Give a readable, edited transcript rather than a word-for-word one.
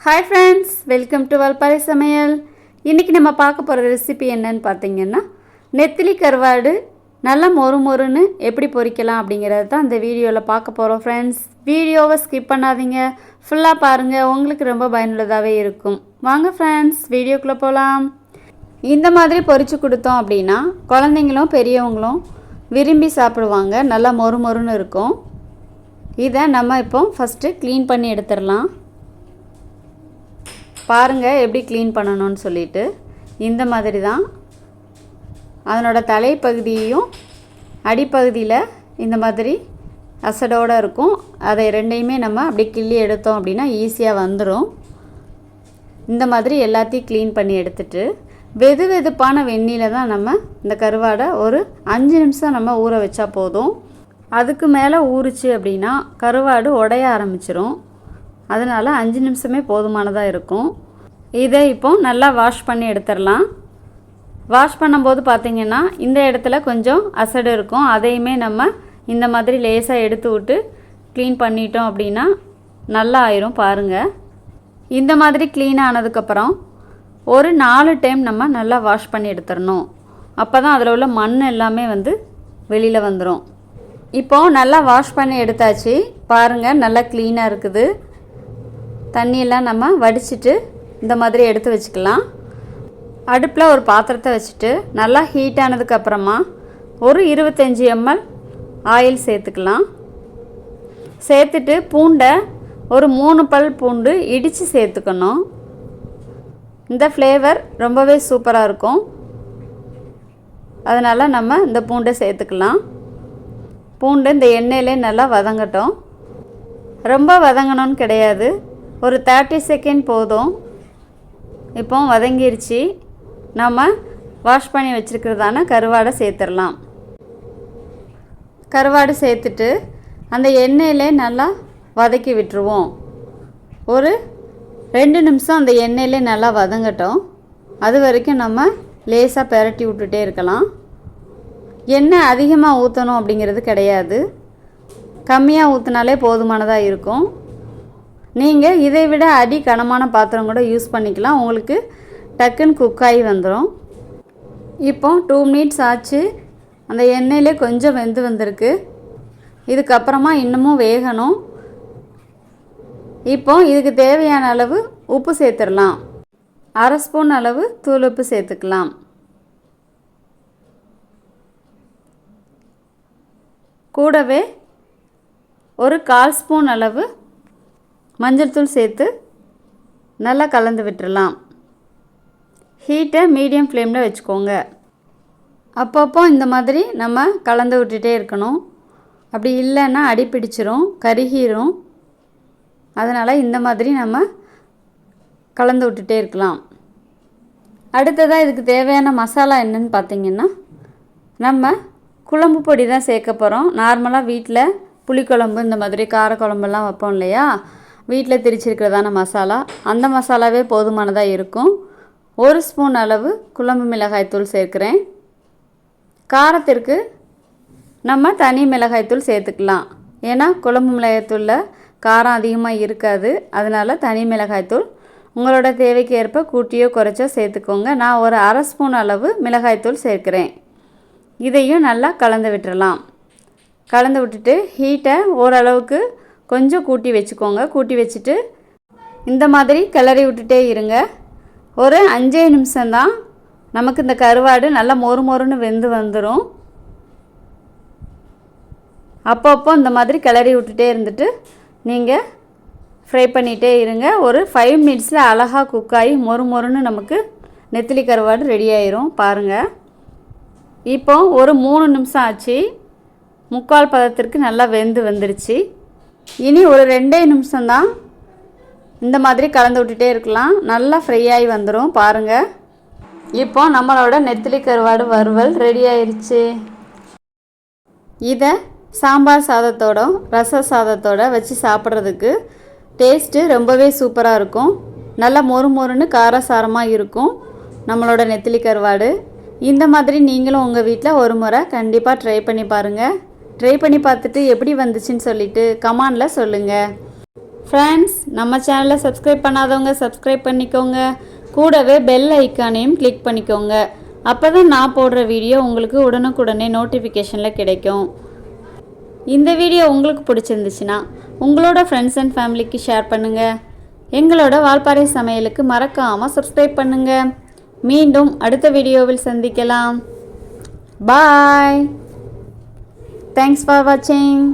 Hi friends, welcome to Valparai சமையல். இன்றைக்கி நம்ம பார்க்க போகிற ரெசிபி என்னன்னு பார்த்தீங்கன்னா, நெத்திலி கருவாடு நல்லா மொறு மொறுன்னு எப்படி பொரிக்கலாம் அப்படிங்கிறது தான் இந்த வீடியோவில் பார்க்க போகிறோம் ஃப்ரெண்ட்ஸ். வீடியோவை ஸ்கிப் பண்ணாதீங்க, ஃபுல்லாக பாருங்கள், உங்களுக்கு ரொம்ப பயனுள்ளதாகவே இருக்கும். வாங்க ஃப்ரெண்ட்ஸ், வீடியோக்குள்ளே போகலாம். இந்த மாதிரி பொரித்து கொடுத்தோம் அப்படின்னா குழந்தைங்களும் பெரியவங்களும் விரும்பி சாப்பிடுவாங்க. நல்லா மொறு மொறுன்னு இருக்கும். இதை நம்ம இப்போ ஃபஸ்ட்டு க்ளீன் பண்ணி எடுத்துடலாம். பாருங்கள் எப்படி க்ளீன் பண்ணணும்னு சொல்லிட்டு. இந்த மாதிரி தான் அதனோட தலைப்பகுதியையும் அடிப்பகுதியில் இந்த மாதிரி அசடோடு இருக்கும். அதை ரெண்டையுமே நம்ம அப்படி கிள்ளி எடுத்தோம் அப்படின்னா ஈஸியாக வந்துடும். இந்த மாதிரி எல்லாத்தையும் க்ளீன் பண்ணி எடுத்துட்டு வெது வெதுப்பான வெந்நீரில் தான் நம்ம இந்த கருவாடை ஒரு 5 நிமிஷம் நம்ம ஊற வச்சா போதும். அதுக்கு மேலே ஊறிச்சு அப்படின்னா கருவாடு உடைய ஆரம்பிச்சிரும். அதனால் 5 நிமிஷமே போதுமானதாக இருக்கும். இதை இப்போ நல்லா வாஷ் பண்ணி எடுத்துடலாம். வாஷ் பண்ணும்போது பார்த்திங்கன்னா இந்த இடத்துல கொஞ்சம் அசடு இருக்கும். அதையுமே நம்ம இந்த மாதிரி லேசாக எடுத்து விட்டு க்ளீன் பண்ணிட்டோம் அப்படின்னா நல்லா ஆயிரும். பாருங்கள், இந்த மாதிரி க்ளீன் ஆனதுக்கப்புறம் ஒரு 4 டைம் நம்ம நல்லா வாஷ் பண்ணி எடுத்துடணும். அப்போ தான் அதில் உள்ள மண் எல்லாமே வெளியில் வந்துடும். இப்போது நல்லா வாஷ் பண்ணி எடுத்தாச்சு. பாருங்கள், நல்லா க்ளீனாக இருக்குது. தண்ணியெல்லாம் நம்ம வடிச்சிட்டு இந்த மாதிரி எடுத்து வச்சுக்கலாம். அடுப்பில் ஒரு பாத்திரத்தை வச்சுட்டு நல்லா ஹீட் ஆனதுக்கப்புறமா ஒரு 25 ml ஆயில் சேர்த்துக்கலாம். சேர்த்துட்டு பூண்டை ஒரு 3 பல் பூண்டு இடித்து சேர்த்துக்கணும். இந்த ஃப்ளேவர் ரொம்பவே சூப்பராக இருக்கும். அதனால் நம்ம இந்த பூண்டை சேர்த்துக்கலாம். பூண்டு இந்த எண்ணெயிலே நல்லா வதங்கட்டும். ரொம்ப வதங்கணும்னு கிடையாது, ஒரு 30 செகண்ட் போதும். இப்போ வதங்கிருச்சு. நம்ம வாஷ் பண்ணி வச்சுருக்கிறதான கருவாடை சேர்த்துடலாம். கருவாடு சேர்த்துட்டு அந்த எண்ணெயிலே நல்லா வதக்கி விட்டுருவோம். ஒரு 2 நிமிஷம் அந்த எண்ணெயிலே நல்லா வதங்கட்டும். அது வரைக்கும் நம்ம லேசாக பெரட்டி விட்டுட்டே இருக்கலாம். எண்ணெய் அதிகமாக ஊற்றணும் அப்படிங்கிறது கிடையாது, கம்மியாக ஊற்றினாலே போதுமானதாக இருக்கும். நீங்கள் இதை விட அடி கனமான பாத்திரம் கூட யூஸ் பண்ணிக்கலாம். உங்களுக்கு டக்குன்னு குக்காகி வந்துடும். இப்போ 2 மினிட்ஸ் ஆச்சு. அந்த எண்ணெயிலே கொஞ்சம் வெந்து வந்திருக்கு. இதுக்கப்புறமா இன்னமும் வேகணும். இப்போ இதுக்கு தேவையான அளவு உப்பு சேர்த்துடலாம். 1/2 ஸ்பூன் அளவு தூள் உப்பு சேர்த்துக்கலாம். கூடவே ஒரு 1/4 ஸ்பூன் அளவு மஞ்சள் தூள் சேர்த்து நல்லா கலந்து விட்டுடலாம். ஹீட்டை மீடியம் ஃப்ளேமில் வச்சுக்கோங்க. அப்பப்போ இந்த மாதிரி நம்ம கலந்து விட்டுட்டே இருக்கணும். அப்படி இல்லைன்னா அடி பிடிச்சிரும், கருகிரும். அதனால் இந்த மாதிரி நம்ம கலந்து விட்டுட்டே இருக்கலாம். அடுத்ததாக இதுக்கு தேவையான மசாலா என்னன்னு பார்த்திங்கன்னா, நம்ம குழம்பு பொடி தான் சேர்க்க போகிறோம். நார்மலாக வீட்டில் புளிக்குழம்பு இந்த மாதிரி காரக்குழம்புலாம் வைப்போம் இல்லையா, வீட்டில் திரிச்சிருக்கிறதான மசாலா, அந்த மசாலாவே போதுமானதாக இருக்கும். 1 ஸ்பூன் அளவு குழம்பு மிளகாய்த்தூள் சேர்க்குறேன். காரத்திற்கு நம்ம தனி மிளகாய்த்தூள் சேர்த்துக்கலாம். ஏன்னா குழம்பு மிளகாய்த்தூளில் காரம் அதிகமாக இருக்காது. அதனால் தனி மிளகாய்த்தூள் உங்களோட தேவைக்கு ஏற்ப கூட்டியோ குறைச்சோ சேர்த்துக்கோங்க. நான் ஒரு 1/2 ஸ்பூன் அளவு மிளகாய்த்தூள் சேர்க்குறேன். இதையும் நல்லா கலந்து விட்டுறலாம். கலந்து விட்டுட்டு ஹீட்டை ஓரளவுக்கு கொஞ்சம் கூட்டி வச்சுக்கோங்க. கூட்டி வச்சுட்டு இந்த மாதிரி கிளறி விட்டுட்டே இருங்க. ஒரு 5 நிமிஷம்தான். நமக்கு இந்த கருவாடு நல்லா மொறு மொறுன்னு வெந்து வந்துடும். அப்பப்போ இந்த மாதிரி கிளறி விட்டுட்டே இருந்துட்டு நீங்கள் ஃப்ரை பண்ணிகிட்டே இருங்க. ஒரு 5 மினிட்ஸில் அழகாக குக்காகி மொறு மொறுன்னு நமக்கு நெத்திலி கருவாடு ரெடி ஆயிரும். பாருங்கள், இப்போ ஒரு 3 நிமிஷம் ஆச்சு. 3/4 பதத்திற்கு நல்லா வெந்து வந்துருச்சு. இனி ஒரு 2 நிமிஷம்தான் இந்த மாதிரி கலந்து விட்டுட்டே இருக்கலாம். நல்லா ஃப்ரை ஆகி வந்துடும். பாருங்கள், இப்போ நம்மளோட நெத்திலி கருவாடு வறுவல் ரெடி ஆயிடுச்சு. இதை சாம்பார் சாதத்தோட ரச சாதத்தோட வச்சு சாப்பிட்றதுக்கு டேஸ்ட்டு ரொம்பவே சூப்பராக இருக்கும். நல்லா மொறு மொறுன்னு காரசாரமாக இருக்கும் நம்மளோட நெத்திலி கருவாடு. இந்த மாதிரி நீங்களும் உங்கள் வீட்டில் ஒரு முறை கண்டிப்பாக ட்ரை பண்ணி பாருங்கள். ட்ரை பண்ணி பார்த்துட்டு எப்படி வந்துச்சுன்னு சொல்லிவிட்டு கமெண்டில் சொல்லுங்கள். ஃப்ரெண்ட்ஸ், நம்ம சேனலை சப்ஸ்கிரைப் பண்ணாதவங்க சப்ஸ்கிரைப் பண்ணிக்கோங்க. கூடவே பெல் ஐக்கானையும் கிளிக் பண்ணிக்கோங்க. அப்போ தான் நான் போடுற வீடியோ உங்களுக்கு உடனுக்குடனே நோட்டிஃபிகேஷனில் கிடைக்கும். இந்த வீடியோ உங்களுக்கு பிடிச்சிருந்துச்சுன்னா உங்களோட ஃப்ரெண்ட்ஸ் அண்ட் ஃபேமிலிக்கு ஷேர் பண்ணுங்கள். எங்களோட வால்பாறை சமையலுக்கு மறக்காமல் சப்ஸ்கிரைப் பண்ணுங்கள். மீண்டும் அடுத்த வீடியோவில் சந்திக்கலாம். பாய். தேங்க்ஸ் ஃபார் வாட்சிங்.